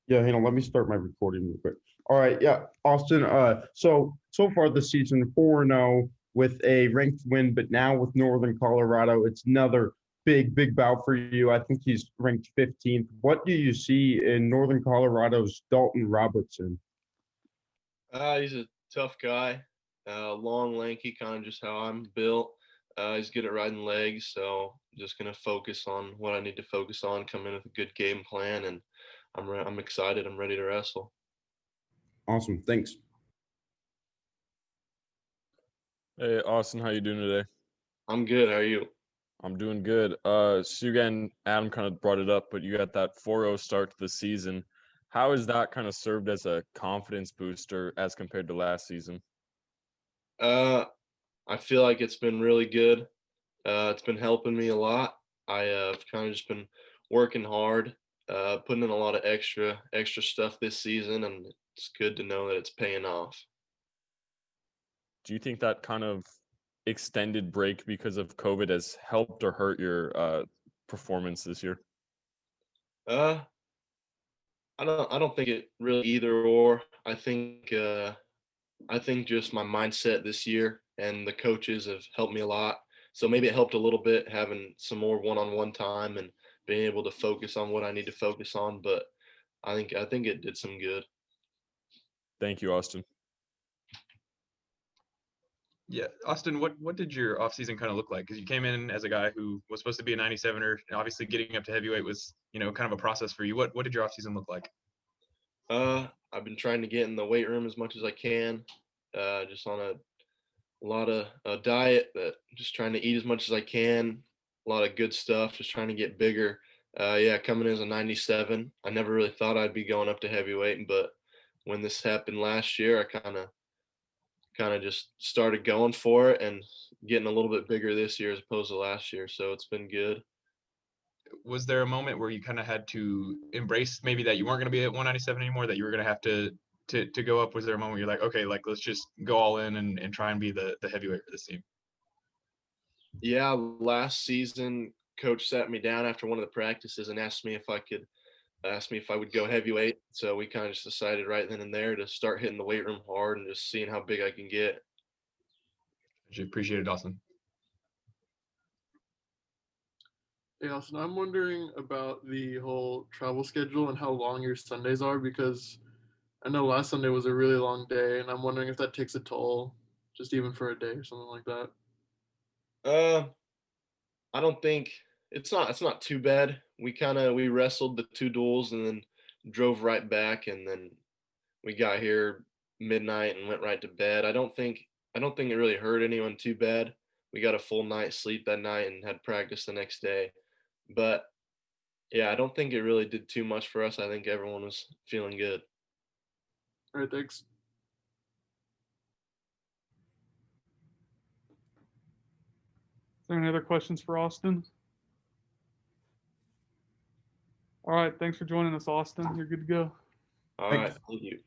Yeah, hang on. Let me start my recording real quick. All right, yeah, Austin. So far this season, 4-0 with a ranked win, but now with Northern Colorado, it's another big bout for you. I think he's ranked 15th. What do you see in Northern Colorado's Dalton Robertson? He's a tough guy, long, lanky, kind of just how I'm built. He's good at riding legs, so just gonna focus on what I need to focus on. Come in with a good game plan, and I'm excited. I'm ready to wrestle. Awesome, thanks. Hey Austin, how you doing today? I'm good. How are you? I'm doing good. So again, Adam kind of brought it up, but you got that 4-0 start to the season. How has that kind of served as a confidence booster as compared to last season? Uh, I feel like it's been really good. It's been helping me a lot. I've kind of just been working hard, putting in a lot of extra stuff this season, and it's good to know that it's paying off. Do you think that kind of extended break because of COVID has helped or hurt your performance this year? Uh, I don't think it really either or. I think just my mindset this year and the coaches have helped me a lot. So maybe it helped a little bit having some more one-on-one time and being able to focus on what I need to focus on. But I think it did some good. Thank you, Austin. Yeah, Austin, what did your offseason kind of look like? Because you came in as a guy who was supposed to be a 97er, and obviously getting up to heavyweight was, kind of a process for you. What did your offseason look like? I've been trying to get in the weight room as much as I can, just on a lot of diet, but just trying to eat as much as I can. A lot of good stuff, just trying to get bigger. Yeah, coming in as a 97, I never really thought I'd be going up to heavyweight, but when this happened last year, I kind of just started going for it and getting a little bit bigger this year as opposed to last year. So it's been good. Was there a moment where you kind of had to embrace maybe that you weren't going to be at 197 anymore, that you were going to have to go up? Was there a moment where you're like, okay, like let's just go all in and try and be the heavyweight for this team? Yeah, last season, coach sat me down after one of the practices and asked me if I would go heavyweight. So we kind of just decided right then and there to start hitting the weight room hard and just seeing how big I can get. Appreciate it, Austin. Hey, Austin, I'm wondering about the whole travel schedule and how long your Sundays are because I know last Sunday was a really long day, and I'm wondering if that takes a toll, just even for a day or something like that. Uh, I don't think it's not too bad. We wrestled the two duels and then drove right back, and then we got here midnight and went right to bed. I don't think it really hurt anyone too bad. We got a full night's sleep that night and had practice the next day. But yeah, I don't think it really did too much for us. I think everyone was feeling good. All right, thanks. Is there any other questions for Austin? All right, thanks for joining us, Austin. You're good to go. All Thanks. right, thank you.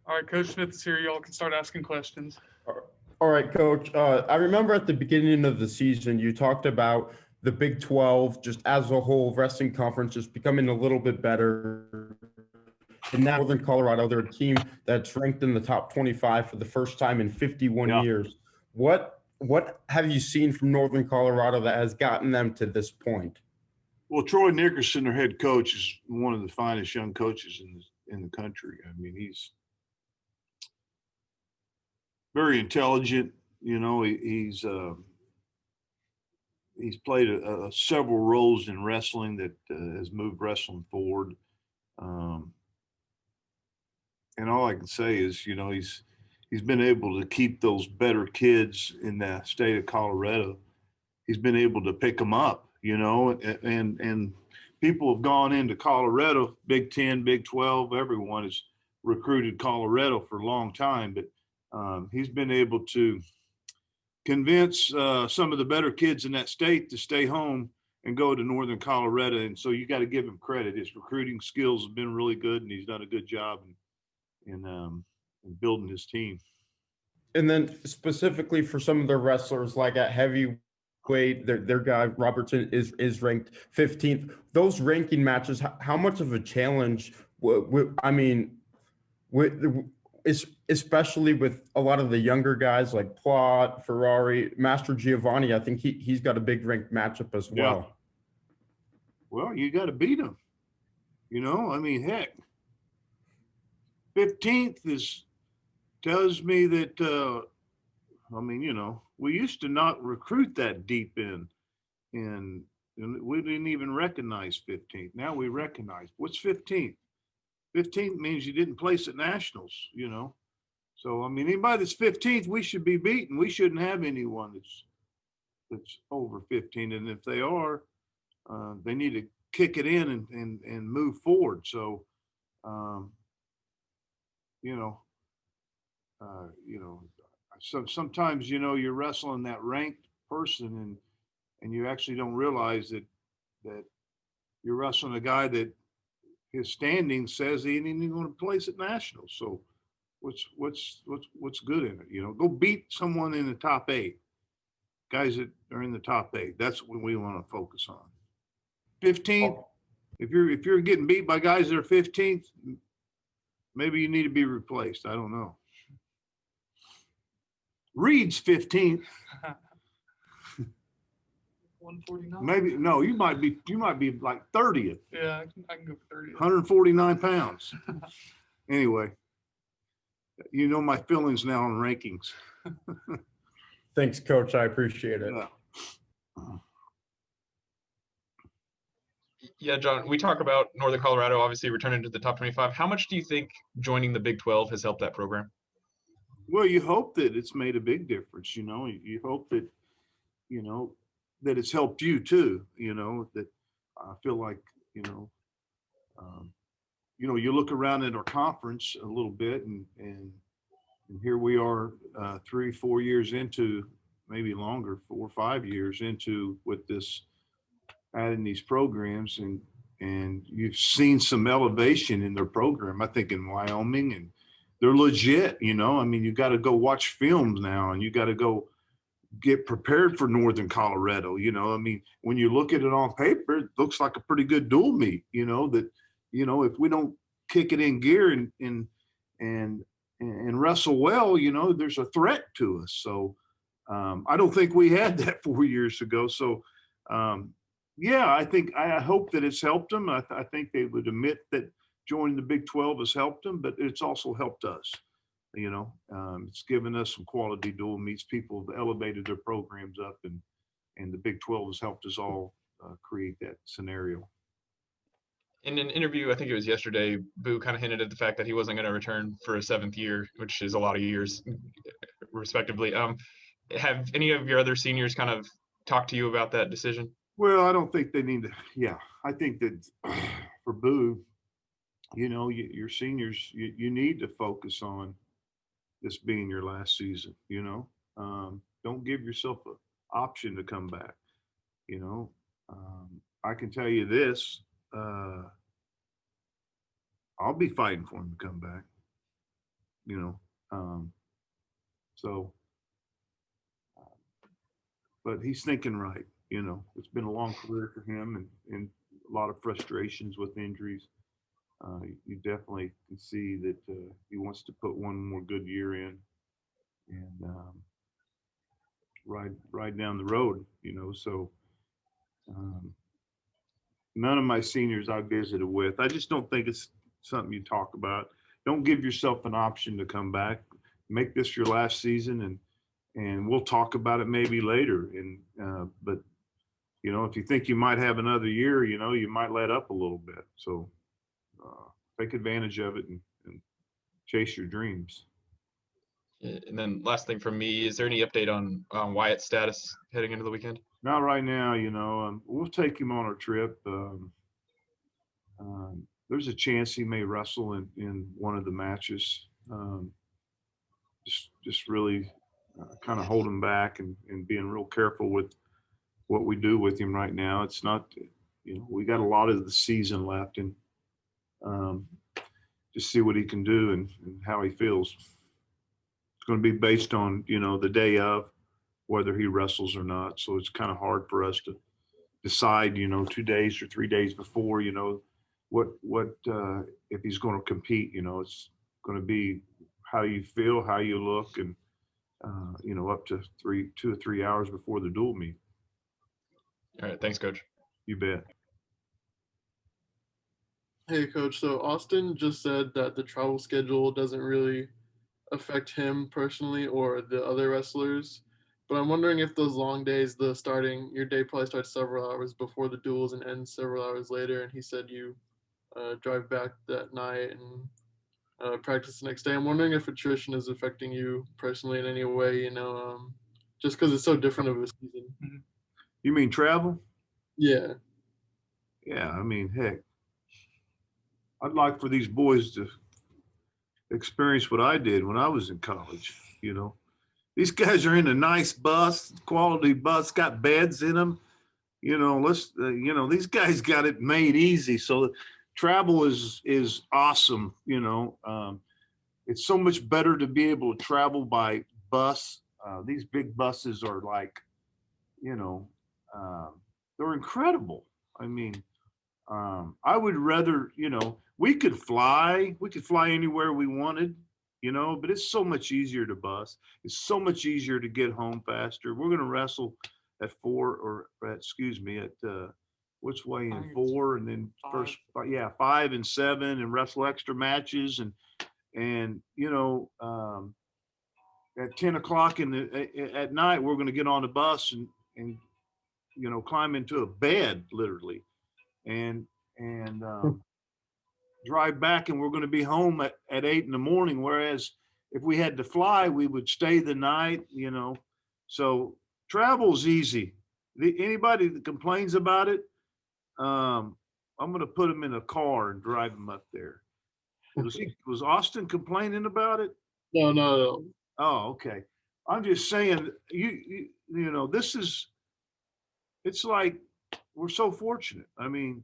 All right, Coach Smith is here. Y'all can start asking questions. All right, Coach. I remember at the beginning of the season, you talked about the Big 12 just as a whole, wrestling conference just becoming a little bit better. And now Northern Colorado, they're a team that's ranked in the top 25 for the first time in 51 years. What have you seen from Northern Colorado that has gotten them to this point? Well, Troy Nickerson, their head coach, is one of the finest young coaches in the country. I mean, he's very intelligent. You know, he's played several roles in wrestling that has moved wrestling forward. And all I can say is, you know, he's been able to keep those better kids in the state of Colorado. He's been able to pick them up, you know, and people have gone into Colorado, Big 10, Big 12, everyone has recruited Colorado for a long time, but he's been able to convince some of the better kids in that state to stay home and go to Northern Colorado. And so you got to give him credit. His recruiting skills have been really good, and he's done a good job in and building his team. And then specifically for some of the wrestlers, like at heavyweight, their guy Robertson is ranked 15th. Those ranking matches, how much of a challenge? I mean, especially with a lot of the younger guys like Plot, Ferrari, Master Giovanni. I think he's got a big ranked matchup as well. Yeah. Well, you got to beat him. You know, I mean, heck, 15th tells me that. I mean, you know, we used to not recruit that deep in, and we didn't even recognize 15th. Now we recognize what's 15th. 15th means you didn't place at nationals. You know, so I mean, anybody that's 15th, we should be beaten. We shouldn't have anyone that's over 15, and if they are, they need to kick it in and move forward. So, you know, so sometimes, you know, you're wrestling that ranked person and you actually don't realize that you're wrestling a guy that his standing says he ain't even going to place at nationals. So what's good in it? You know, go beat someone in the top 8. Guys that are in the top 8. That's what we want to focus on. 15th, if you're getting beat by guys that are 15th, maybe you need to be replaced. I don't know. Reed's 15th. 149. Maybe no, you might be like 30th. Yeah, I can go for 30. 149 pounds. Anyway, you know my feelings now on rankings. Thanks, Coach. I appreciate it. Yeah. Yeah, John, we talk about Northern Colorado obviously returning to the top 25. How much do you think joining the Big 12 has helped that program? Well, you hope that it's made a big difference. You know, you hope that, you know, that it's helped you too. You know, that I feel like, you know, you look around at our conference a little bit and here we are 3-4 years into, maybe longer, 4 or 5 years into with this, adding these programs and you've seen some elevation in their program, I think in Wyoming, and they're legit, you know. I mean, you got to go watch films now and you got to go get prepared for Northern Colorado. You know, I mean, when you look at it on paper, it looks like a pretty good dual meet, you know, that, you know, if we don't kick it in gear and wrestle well, you know, there's a threat to us. So I don't think we had that 4 years ago. So yeah, I hope that it's helped them. I think they would admit that joining the Big 12 has helped them, but it's also helped us. You know, it's given us some quality dual meets. People have elevated their programs up, and the Big 12 has helped us all create that scenario. In an interview, I think it was yesterday, Boo kind of hinted at the fact that he wasn't going to return for a 7th year, which is a lot of years, respectively. Have any of your other seniors kind of talked to you about that decision? Well, I don't think they need to. Yeah, I think that for Boo, you know, your seniors, you need to focus on this being your last season. You know, don't give yourself an option to come back. You know, I can tell you this. I'll be fighting for him to come back. You know, but he's thinking right. You know, it's been a long career for him and a lot of frustrations with injuries. You definitely can see that he wants to put one more good year in and ride down the road, you know. So none of my seniors I visited with, I just don't think it's something you talk about. Don't give yourself an option to come back. Make this your last season and we'll talk about it maybe later. And but you know, if you think you might have another year, you know, you might let up a little bit. So take advantage of it and chase your dreams. And then last thing from me, is there any update on Wyatt's status heading into the weekend? Not right now, you know. We'll take him on our trip. There's a chance he may wrestle in one of the matches. Just really kind of hold him back and being real careful with what we do with him right now. It's not, you know, we got a lot of the season left and just see what he can do and how he feels. It's going to be based on, the day of whether he wrestles or not. So it's kind of hard for us to decide, 2 days or 3 days before, what if he's going to compete. It's going to be how you feel, how you look, and up to 2 or 3 hours before the dual meet. All right, thanks, Coach. You bet. Hey, Coach. So Austin just said that the travel schedule doesn't really affect him personally or the other wrestlers. But I'm wondering if those long days, your day probably starts several hours before the duels and ends several hours later. And he said you drive back that night and practice the next day. I'm wondering if attrition is affecting you personally in any way, just because it's so different of a season. You mean travel? Yeah. Yeah, I mean, heck, I'd like for these boys to experience what I did when I was in college. These guys are in a nice bus, quality bus, got beds in them. These guys got it made easy. So travel is awesome. It's so much better to be able to travel by bus. These big buses are like, they're incredible. I mean, I would rather, we could fly anywhere we wanted, but it's so much easier to bus. It's so much easier to get home faster. We're going to wrestle at which way in 4 and then first, 5 and 7 and wrestle extra matches and at 10 o'clock at night, we're going to get on the bus and climb into a bed literally and drive back, and we're going to be home at 8 in the morning. Whereas if we had to fly, we would stay the night, So travel's easy. Anybody that complains about it, I'm going to put them in a car and drive them up there. Was Austin complaining about it? No. Oh, okay. I'm just saying, it's like we're so fortunate. I mean,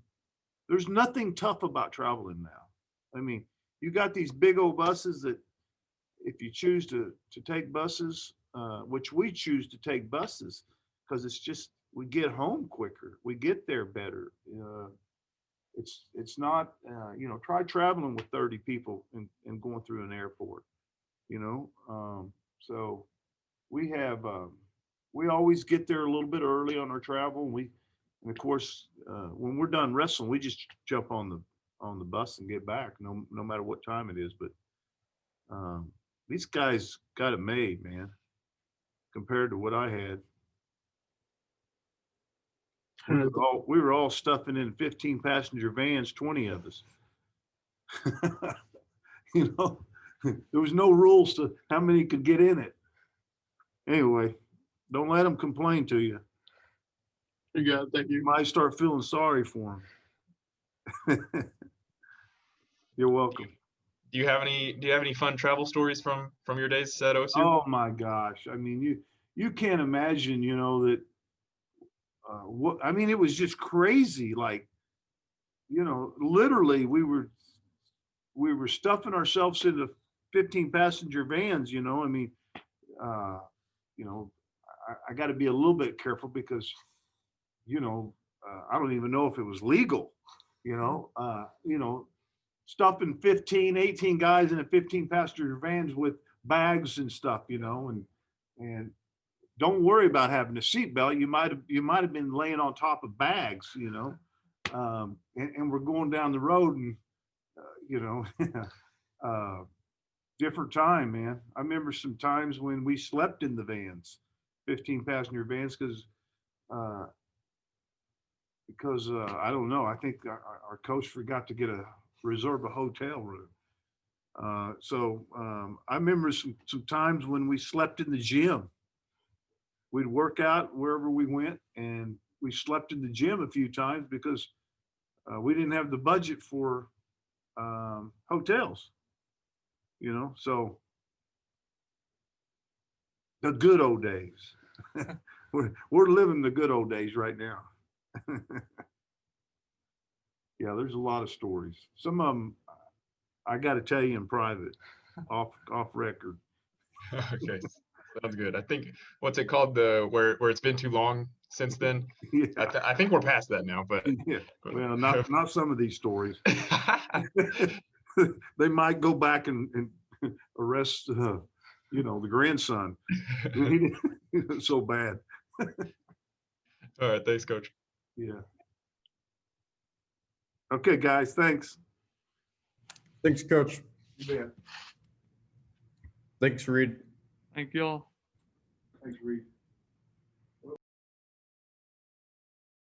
there's nothing tough about traveling now. I mean, you got these big old buses that if you choose to take buses, which we choose to take buses because it's just, we get home quicker. We get there better. It's not, try traveling with 30 people and going through an airport, so we have, we always get there a little bit early on our travel. And of course, when we're done wrestling, we just jump on the bus and get back, no matter what time it is. But these guys got it made, man, compared to what I had. We were all stuffing in 15 passenger vans, 20 of us. There was no rules to how many could get in it. Anyway, don't let them complain to you. Yeah, thank you. You might start feeling sorry for them. You're welcome. Do you have any fun travel stories from your days at OSU? Oh my gosh. I mean, you can't imagine, that it was just crazy. Like, literally we were stuffing ourselves into 15 passenger vans, I mean, I got to be a little bit careful because, I don't even know if it was legal, stuffing 15, 18 guys in a 15 passenger vans with bags and stuff, and don't worry about having a seatbelt. You might have been laying on top of bags, and we're going down the road and, different time, man. I remember some times when we slept in the vans, 15 passenger vans, because I don't know, I think our coach forgot to reserve a hotel room. So I remember some times when we slept in the gym. We'd work out wherever we went, and we slept in the gym a few times because we didn't have the budget for hotels, so the good old days. we're living the good old days right now. Yeah, there's a lot of stories. Some of them I got to tell you in private, off record. Okay, sounds good. I think what's it called, the where it's been too long since then. Yeah, I think we're past that now, but yeah. Well, not some of these stories. They might go back and arrest, the grandson. It's so bad. all right, thanks, Coach. Yeah. Okay, guys, thanks. Thanks, Coach. You bet. Thanks, Reed. Thank you all. Thanks, Reed.